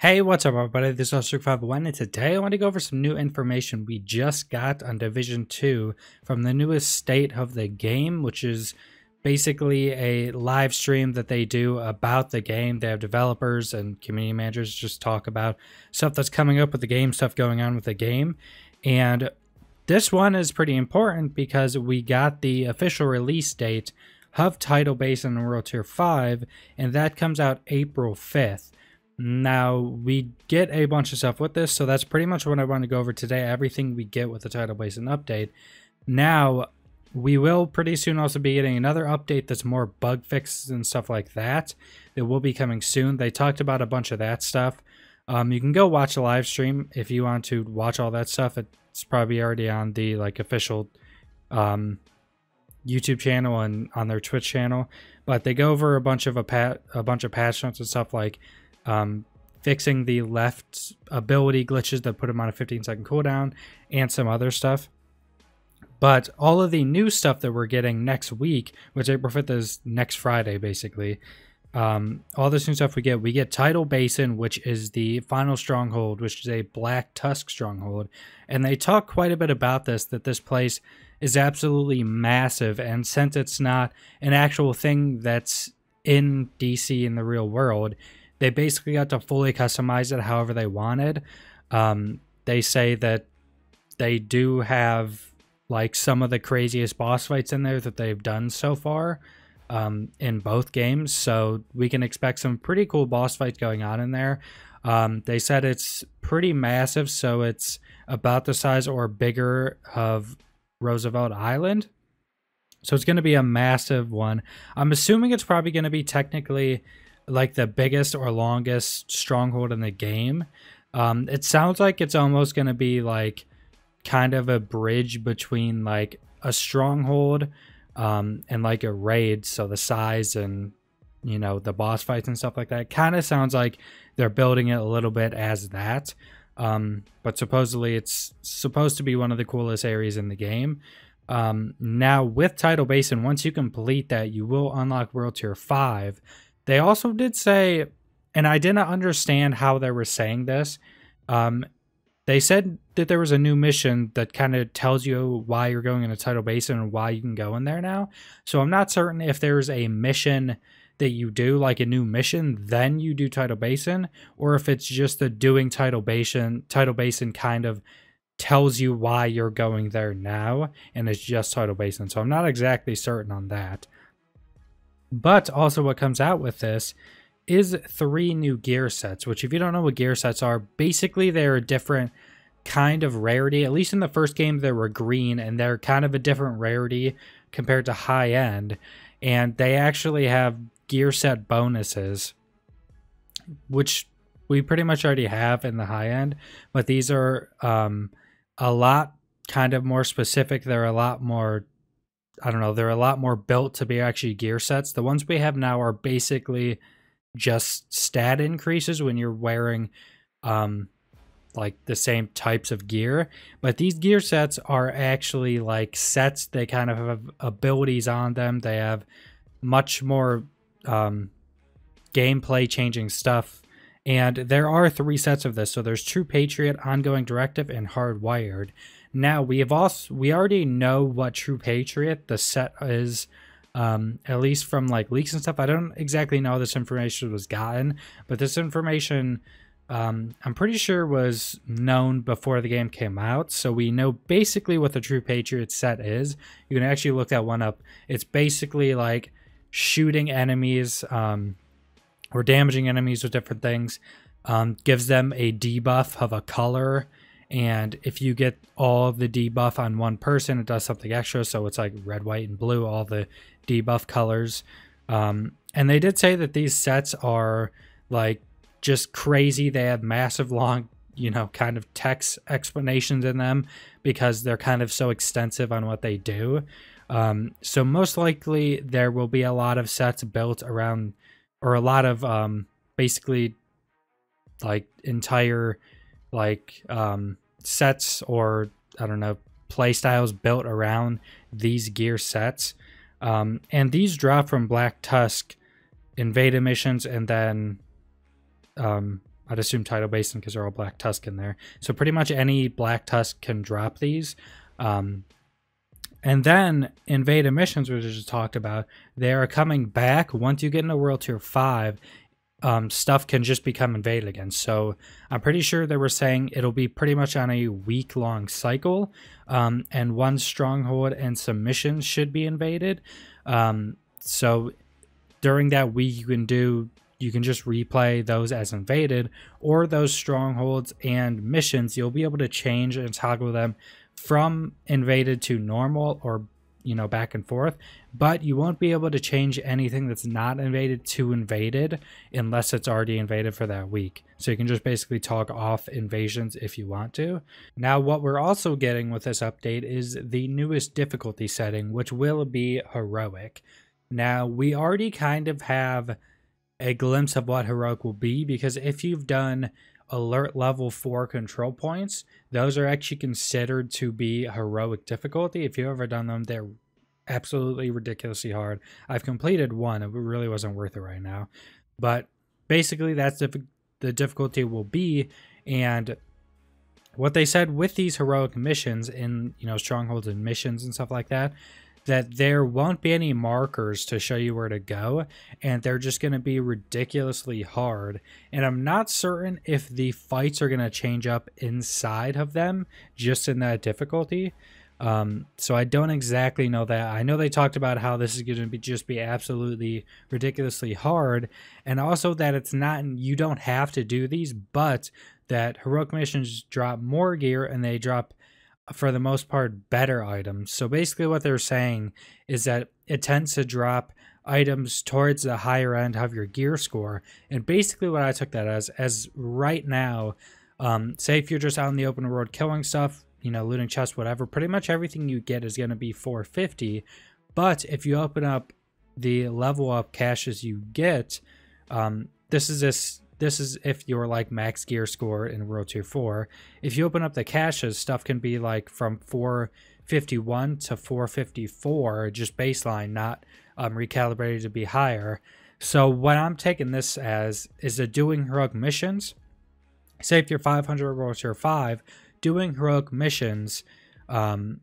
Hey, what's up everybody? This is Strict501 and today I want to go over some new information we just got on Division 2 from the newest state of the game, which is basically a live stream that they do about the game. They have developers and community managers just talk about stuff that's coming up with the game, stuff going on with the game. And this one is pretty important because we got the official release date of Tidal, Basin, and World Tier 5, and that comes out April 5th. Now, we get a bunch of stuff with this, so that's pretty much what I want to go over today, everything we get with the Tidal Basin update. Now, we will pretty soon also be getting another update that's more bug fixes and stuff like that. It will be coming soon. They talked about a bunch of that stuff. You can go watch the live stream if you want to watch all that stuff. It's probably already on the official YouTube channel and on their Twitch channel. But they go over a bunch of patch notes and stuff like fixing the left ability glitches that put them on a 15-second cooldown and some other stuff. But all of the new stuff that we're getting next week, which April 5th is next Friday, basically, all this new stuff we get Tidal Basin, which is the final stronghold, which is a Black Tusk stronghold. And they talk quite a bit about this, that this place is absolutely massive. And since it's not an actual thing that's in DC in the real world, they basically got to fully customize it however they wanted. They say that they do have some of the craziest boss fights in there that they've done so far in both games. So we can expect some pretty cool boss fights going on in there. They said it's pretty massive, so it's about the size or bigger of Roosevelt Island. So it's going to be a massive one. I'm assuming it's probably going to be technically the biggest or longest stronghold in the game. It sounds like it's almost going to be kind of a bridge between a stronghold and a raid. So the size and the boss fights and stuff like that kind of sounds like they're building it a little bit as that. But supposedly it's supposed to be one of the coolest areas in the game. Now with Tidal Basin, once you complete that, you will unlock World Tier 5. They also did say, and I didn't understand how they were saying this, they said that there was a new mission that kind of tells you why you're going into Tidal Basin and why you can go in there now. So I'm not certain if there's a mission that you do, a new mission, then you do Tidal Basin, or if it's just the doing Tidal Basin kind of tells you why you're going there now, and it's just Tidal Basin. So I'm not exactly certain on that. But also what comes out with this is 3 new gear sets, which if you don't know what gear sets are, basically they're a different kind of rarity. At least in the first game they were green, and they're kind of a different rarity compared to high end. And they actually have gear set bonuses, which we pretty much already have in the high end. But these are a lot kind of more specific. They're a lot more, I don't know, they're a lot more built to be actually gear sets. The ones we have now are basically just stat increases when you're wearing the same types of gear. But these gear sets are actually sets. They kind of have abilities on them. They have much more gameplay changing stuff. And there are 3 sets of this. So there's True Patriot, Ongoing Directive, and Hardwired. Now we already know what True Patriot the set is, at least from leaks and stuff. I don't exactly know how this information was gotten, but this information I'm pretty sure was known before the game came out. So we know basically what the True Patriot set is. You can actually look that one up. It's basically shooting enemies or damaging enemies with different things. Gives them a debuff of a color. And if you get all of the debuff on one person, it does something extra. So it's red, white, and blue, all the debuff colors. And they did say that these sets are just crazy. They have massive long, kind of text explanations in them because they're kind of so extensive on what they do. So most likely there will be a lot of sets built around, or a lot of basically entire sets, or I don't know, play styles built around these gear sets. And these drop from Black Tusk invade missions, and then I'd assume Tidal Basin because they're all Black Tusk in there. So pretty much any Black Tusk can drop these. And then invaded missions, which I just talked about, they are coming back. Once you get into World Tier 5, stuff can just become invaded again. So I'm pretty sure they were saying it'll be pretty much on a week-long cycle, and one stronghold and some missions should be invaded. So during that week, you can just replay those as invaded, or those strongholds and missions, you'll be able to change and toggle them from invaded to normal, or back and forth, but you won't be able to change anything that's not invaded to invaded unless it's already invaded for that week. So you can just basically toggle off invasions if you want to. Now, what we're also getting with this update is the newest difficulty setting, which will be heroic. Now, we already kind of have a glimpse of what heroic will be, because if you've done alert level 4 control points, those are actually considered to be heroic difficulty. If you've ever done them, they're absolutely ridiculously hard. I've completed one. It really wasn't worth it right now, but basically that's the difficulty will be. And what they said with these heroic missions in strongholds and missions and stuff like that, that there won't be any markers to show you where to go, and they're just going to be ridiculously hard. And I'm not certain if the fights are going to change up inside of them just in that difficulty. So I don't exactly know that. I know they talked about how this is going to just be absolutely ridiculously hard, and also that it's not, you don't have to do these, but that heroic missions drop more gear and they drop, for the most part, better items. So basically what they're saying is that it tends to drop items towards the higher end of your gear score. And basically what I took that as right now, say if you're just out in the open world killing stuff, looting chests, whatever, pretty much everything you get is going to be 450. But if you open up the level up caches you get, this is if you're like max gear score in World Tier 4. If you open up the caches, stuff can be like from 451 to 454, just baseline, not recalibrated to be higher. So what I'm taking this as is that doing heroic missions, say if you're 500 World Tier 5, doing heroic missions, or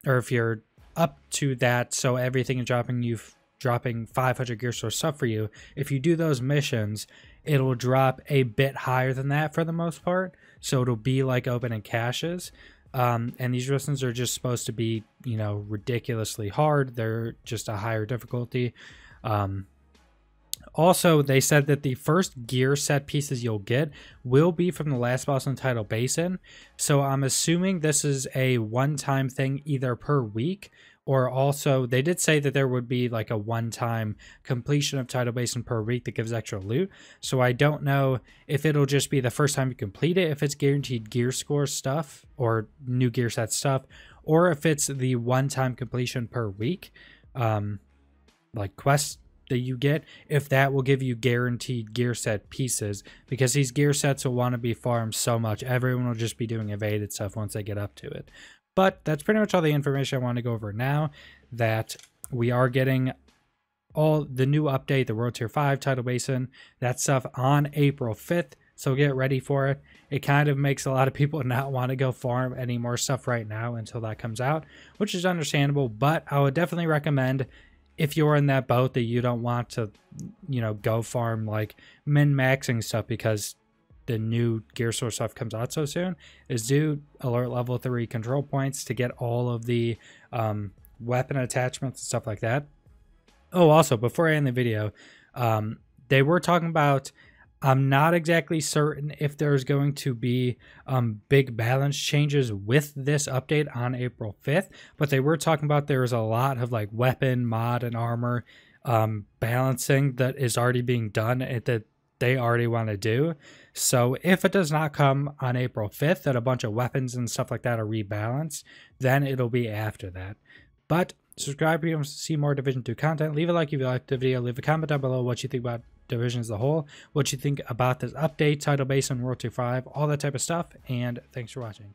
if you're up to that, so everything is dropping 500 gear score stuff for you, if you do those missions, it'll drop a bit higher than that for the most part. So it'll be like opening caches. And these missions are just supposed to be, ridiculously hard. They're just a higher difficulty. Also, they said that the first gear set pieces you'll get will be from the last boss in Tidal Basin. So I'm assuming this is a one-time thing either per week, or also they did say that there would be like a one-time completion of Tidal Basin per week that gives extra loot. So I don't know if it'll just be the first time you complete it, if it's guaranteed gear score stuff or new gear set stuff, or if it's the one-time completion per week, like quests that you get, if that will give you guaranteed gear set pieces, because these gear sets will want to be farmed so much. Everyone will just be doing evaded stuff once they get up to it. But that's pretty much all the information I want to go over now, that we are getting all the new update, the World Tier 5 Tidal Basin, that stuff on April 5th. So get ready for it. It kind of makes a lot of people not want to go farm any more stuff right now until that comes out, which is understandable. But I would definitely recommend, if you're in that boat that you don't want to, go farm like min-maxing stuff because the new gear source stuff comes out so soon, is do alert level 3 control points to get all of the weapon attachments and stuff like that. Oh, also, before I end the video, they were talking about, I'm not exactly certain if there's going to be big balance changes with this update on April 5th, but they were talking about there's a lot of like weapon, mod, and armor balancing that is already being done that they already want to do. So if it does not come on April 5th, that a bunch of weapons and stuff like that are rebalanced, then it'll be after that. But subscribe if you want to see more Division 2 content. Leave a like if you liked the video. Leave a comment down below what you think about Division as a whole, what you think about this update, Tidal Basin, World Tier 5, all that type of stuff. And thanks for watching.